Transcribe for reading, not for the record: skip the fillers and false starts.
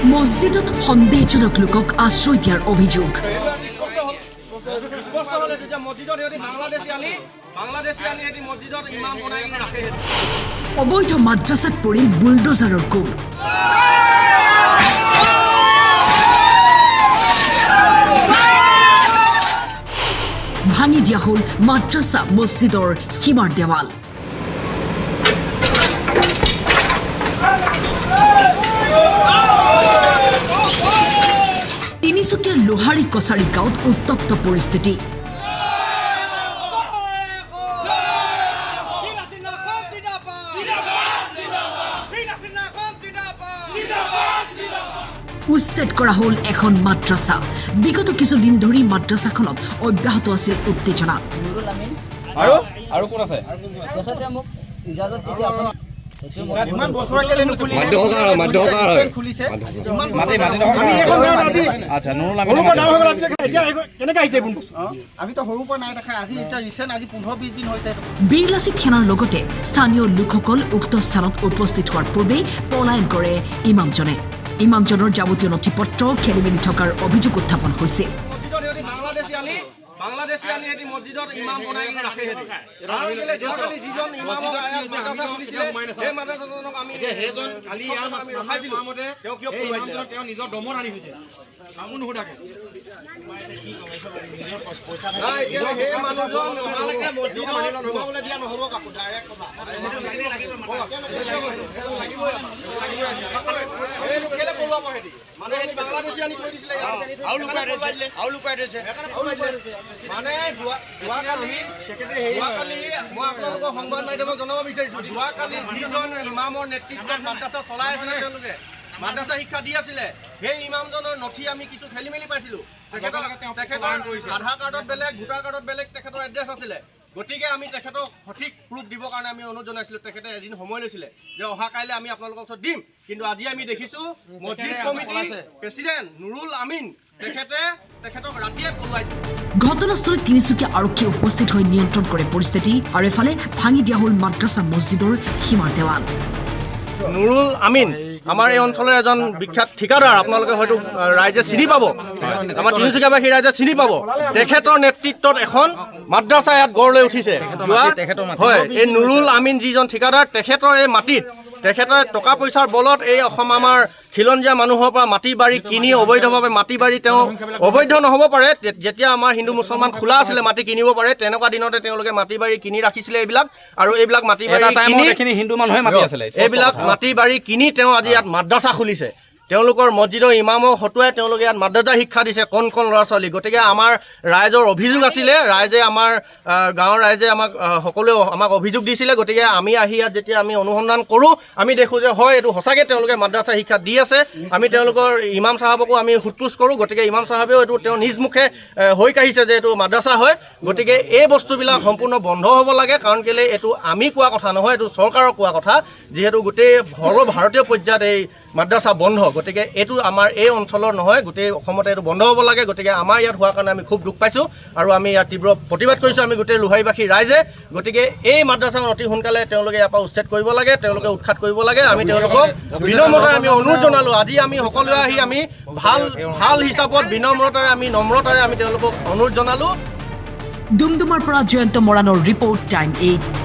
মছজিদত সন্দেহজনক লোকক আশ্ৰয় দিয়াৰ অভিযোগ। অবৈধ মাদ্ৰাছাত পৰিল বুলডোজাৰৰ কোব। ভাঙি দিয়া হ'ল মাদ্ৰাছা মছজিদৰ সীমাৰ দেৱাল। তিনিচুকীয়াৰ লোহাৰী কছাৰী গাঁৱত উত্তপ্ত পৰিস্থিতি। উচ্ছেদ কৰা হ'ল এখন মাদ্ৰাছা। বিগত কিছুদিন ধৰি মাদ্ৰাছাখনত অব্যাহত আছিল উত্তেজনা। আৰু কোন আছে? বীৰলাচিত সেনাৰ লগতে স্থানীয় লোকসকল উক্ত স্থানত উপস্থিত হোৱাৰ পূৰ্বেই পলায়ন কৰে ইমামজনে। ইমামজনৰ যাৱতীয় নথি পত্ৰ খেলি মেলি থকাৰ অভিযোগ উত্থাপন হৈছে। সংবাদ মাধ্যমক জনাব বিচাৰিছো, যোৱাকালি যিজন ইমামৰ নেতৃত্বত মাদ্ৰাছা চলাই আছিলে, তেওঁলোকে মাদ্ৰাছা শিক্ষা দি আছিলে, সেই ইমামজনৰ নথি আমি কিছু খেলি মেলি পাইছিলো। তেখেতৰ আধাৰ কাৰ্ডত বেলেগ, ভোটাৰ কাৰ্ডত বেলেগ তেখেতৰ এড্ৰেছ আছিলে। গতিকে আমি তেখেতক সঠিক প্ৰুফ দিবৰ কাৰণে আমি অনুৰোধ জনাইছিলোঁ। তেখেতে এদিন সময় লৈছিলে যে অহা কাইলৈ আমি আপোনালোকৰ ওচৰত দিম, কিন্তু আজি আমি দেখিছোঁ মছজিদ কমিটিৰ প্ৰেচিডেণ্ট নুৰুল আমিন তেখেতক ৰাতিয়ে পলুৱাই দিলে। ঘটনাস্থলীত তিনিচুকীয়া আৰক্ষীয়ে উপস্থিত হৈ নিয়ন্ত্ৰণ কৰে পৰিস্থিতি, আৰু এফালে ভাঙি দিয়া হ'ল মাদ্ৰাছা মছজিদৰ সীমাৰ দেৱাল। নুৰুল আমিন আমাৰ এই অঞ্চলৰ এজন বিখ্যাত ঠিকাদাৰ, আপোনালোকে হয়তো ৰাইজে চিনি পাব, আমাৰ তিনিচুকীয়াবাসী ৰাইজে চিনি পাব। তেখেতৰ নেতৃত্বত এখন মাদ্ৰাছা ইয়াত গঢ় লৈ উঠিছে। হয়, এই নুৰুল আমিন যিজন ঠিকাদাৰ, তেখেতৰ এই মাটিত তেখেতৰ টকা পইচাৰ বলত এই অসম আমাৰ খিলঞ্জীয়া মানুহৰ পৰা মাটি বাৰী কিনি অবৈধভাৱে মাটি বাৰী, তেওঁ অবৈধ নহ'ব পাৰে, যেতিয়া আমাৰ হিন্দু মুছলমান খোলা আছিলে মাটি কিনিব পাৰে, তেনেকুৱা দিনতে তেওঁলোকে মাটি বাৰী কিনি ৰাখিছিলে এইবিলাক। আৰু এইবিলাক মাটি বাৰী কিনি হিন্দু মানুহে মাতি আছিলে, এইবিলাক মাটি বাৰী কিনি তেওঁ আজি ইয়াত মাদ্ৰাছা খুলিছে। তেওঁলোকৰ মছজিদৰ ইমামক হতুৱাই তেওঁলোকে ইয়াত মাদ্ৰাছা শিক্ষা দিছে কণ কণ ল'ৰা ছোৱালী। গতিকে আমাৰ ৰাইজৰ অভিযোগ আছিলে, ৰাইজে আমাৰ গাঁৱৰ ৰাইজে সকলোৱে আমাক অভিযোগ দিছিলে। গতিকে আমি আহি ইয়াত যেতিয়া আমি অনুসন্ধান কৰোঁ, আমি দেখোঁ যে হয়, এইটো সঁচাকৈ তেওঁলোকে মাদ্ৰাছা শিক্ষা দি আছে। আমি তেওঁলোকৰ ইমাম চাহাবকো আমি সোধপোছ কৰোঁ। গতিকে ইমাম চাহাবেও এইটো তেওঁ নিজ মুখে হৈ কাঢ়িছে যে এইটো মাদ্ৰাছা হয়। গতিকে এই বস্তুবিলাক সম্পূৰ্ণ বন্ধ হ'ব লাগে, কাৰণ কেলৈ এইটো আমি কোৱা কথা নহয়, এইটো চৰকাৰৰ কোৱা কথা। যিহেতু গোটেই সৰ্বভাৰতীয় পৰ্যায়ত এই মাদ্ৰাছা বন্ধ, গতিকে এইটো আমাৰ এই অঞ্চলৰ নহয়, গোটেই অসমতে এইটো বন্ধ হ'ব লাগে। গতিকে আমাৰ ইয়াত হোৱাৰ কাৰণে আমি খুব দুখ পাইছোঁ, আৰু আমি ইয়াত তীব্ৰ প্ৰতিবাদ কৰিছোঁ আমি গোটেই লোহাৰীবাসী ৰাইজে। গতিকে এই মাদ্ৰাছা অতি সোনকালে তেওঁলোকে ইয়াৰ পৰা উচ্ছেদ কৰিব লাগে, তেওঁলোকে উৎখাত কৰিব লাগে। আমি তেওঁলোকক বিনম্ৰতাৰে আমি অনুৰোধ জনালোঁ। আজি আমি সকলোৱে আহি আমি ভাল হিচাপত বিনম্ৰতাৰে আমি তেওঁলোকক অনুৰোধ জনালোঁ। ডুমডুমাৰ পৰা জয়ন্ত মৰাণৰ ৰিপৰ্ট, টাইম 8।